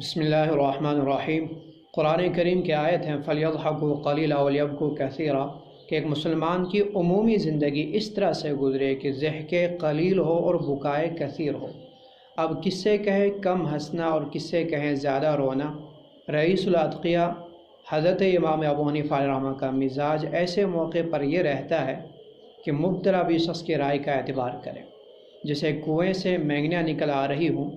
بسم اللہ الرحمن الرحیم۔ قرآن کریم کی آیت ہیں فَلْيَضْحَكُوا قَلِيلًا وَلْيَبْكُوا كَثِيرًا کہ ایک مسلمان کی عمومی زندگی اس طرح سے گزرے کہ ضحک قلیل ہو اور بکائے کثیر ہو۔ اب کس سے کہیں کم ہنسنا اور کس سے کہیں زیادہ رونا؟ رئیس الاتقیاء حضرت امام ابو حنیفہ علیہ رحمہ کا مزاج ایسے موقع پر یہ رہتا ہے کہ مبتلا بھی شخص کی رائے کا اعتبار کرے۔ جیسے کنویں سے مینگنیاں نکل آ رہی ہوں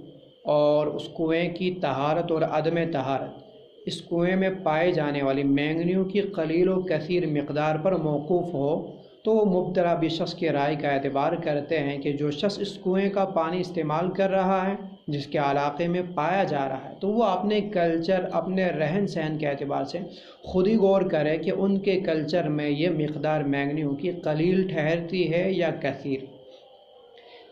اور اس کنویں کی طہارت اور عدم طہارت اس کنویں میں پائے جانے والی مینگنیوں کی قلیل و کثیر مقدار پر موقوف ہو، تو وہ مبتلا بھی شخص کی رائے کا اعتبار کرتے ہیں کہ جو شخص اس کنویں کا پانی استعمال کر رہا ہے، جس کے علاقے میں پایا جا رہا ہے، تو وہ اپنے کلچر، اپنے رہن سہن کے اعتبار سے خود ہی غور کرے کہ ان کے کلچر میں یہ مقدار مینگنیوں کی قلیل ٹھہرتی ہے یا کثیر۔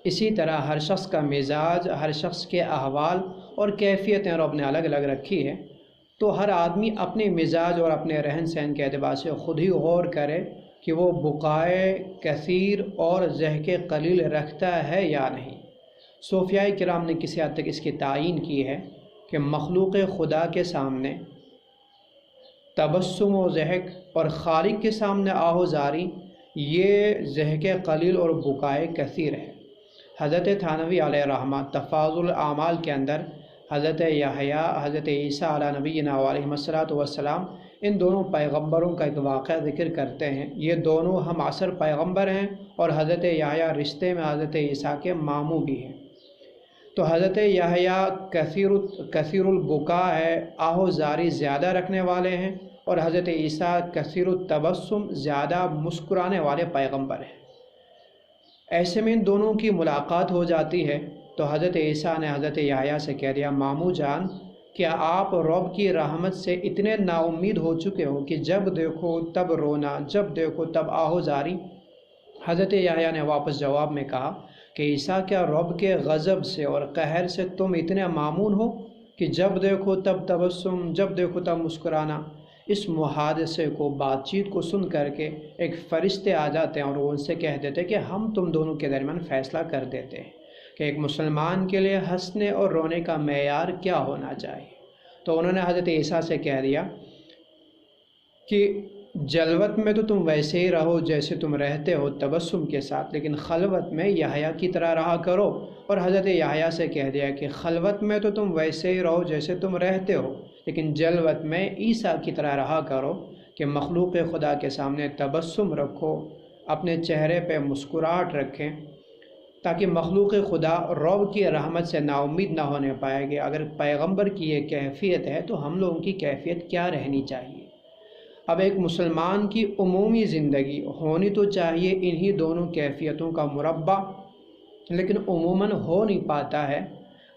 اسی طرح ہر شخص کا مزاج، ہر شخص کے احوال اور کیفیتیں رب نے الگ الگ رکھی ہے، تو ہر آدمی اپنے مزاج اور اپنے رہن سہن کے اعتبار سے خود ہی غور کرے کہ وہ بقائے کثیر اور ضحک قلیل رکھتا ہے یا نہیں۔ صوفیاء کرام نے کسی حد تک اس کی تعیین کی ہے کہ مخلوق خدا کے سامنے تبسم و ضحک اور خالق کے سامنے آہوزاری یہ ضحک قلیل اور بقائے کثیر ہے۔ حضرت تھانوی علیہ رحمہ تفاضل الاعمال کے اندر حضرت یحییٰ، حضرت عیسیٰ علیہ نبینا علیہ السلام ان دونوں پیغمبروں کا ایک واقعہ ذکر کرتے ہیں۔ یہ دونوں ہم عصر پیغمبر ہیں اور حضرت یحییٰ رشتے میں حضرت عیسیٰ کے ماموں بھی ہیں۔ تو حضرت یحییٰ کثیر البکا ہے، آہوزاری زیادہ رکھنے والے ہیں، اور حضرت عیسیٰ کثیر التبسم زیادہ مسکرانے والے پیغمبر ہیں۔ ایسے میں ان دونوں کی ملاقات ہو جاتی ہے تو حضرت عیسیٰ نے حضرت یحییٰ سے کہہ دیا، ماموں جان، کیا آپ رب کی رحمت سے اتنے نا امید ہو چکے ہو کہ جب دیکھو تب رونا، جب دیکھو تب آہوزاری؟ حضرت یحییٰ نے واپس جواب میں کہا کہ عیسیٰ، کیا رب کے غضب سے اور قہر سے تم اتنے مامون ہو کہ جب دیکھو تب تبسم، جب دیکھو تب مسکرانا؟ اس محادثے کو، بات چیت کو سن کر کے ایک فرشتے آ جاتے ہیں اور وہ ان سے کہہ دیتے کہ ہم تم دونوں کے درمیان فیصلہ کر دیتے ہیں کہ ایک مسلمان کے لیے ہنسنے اور رونے کا معیار کیا ہونا چاہیے۔ تو انہوں نے حضرت عیسیٰ سے کہہ دیا کہ جلوت میں تو تم ویسے ہی رہو جیسے تم رہتے ہو تبسم کے ساتھ، لیکن خلوت میں یحییٰ کی طرح رہا کرو۔ اور حضرت یحییٰ سے کہہ دیا کہ خلوت میں تو تم ویسے ہی رہو جیسے تم رہتے ہو، لیکن جلوت میں عیسیٰ کی طرح رہا کرو کہ مخلوق خدا کے سامنے تبسم رکھو، اپنے چہرے پہ مسکراہٹ رکھیں، تاکہ مخلوق خدا رب کی رحمت سے نا امید نہ ہونے پائے گی۔ اگر پیغمبر کی یہ کیفیت ہے تو ہم لوگوں کی کیفیت کیا رہنی چاہیے؟ اب ایک مسلمان کی عمومی زندگی ہونی تو چاہیے انہی دونوں کیفیتوں کا مربع، لیکن عموماً ہو نہیں پاتا ہے۔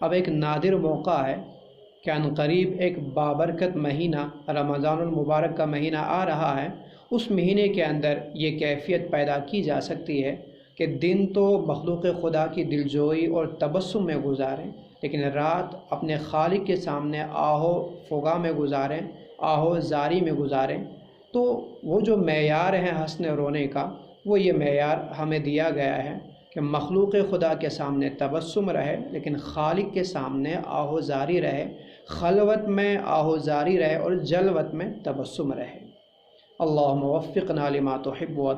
اب ایک نادر موقع ہے کہ عنقریب ایک بابرکت مہینہ رمضان المبارک کا مہینہ آ رہا ہے، اس مہینے کے اندر یہ کیفیت پیدا کی جا سکتی ہے کہ دن تو مخلوق خدا کی دلجوئی اور تبسم میں گزاریں، لیکن رات اپنے خالق کے سامنے آہو فغاں میں گزاریں، آہو زاری میں گزاریں۔ تو وہ جو معیار ہے ہنسنے رونے کا، وہ یہ معیار ہمیں دیا گیا ہے کہ مخلوق خدا کے سامنے تبسم رہے، لیکن خالق کے سامنے آہو زاری رہے، خلوت میں آہو زاری رہے اور جلوت میں تبسم رہے۔ اللہم وفقنا لما تحب و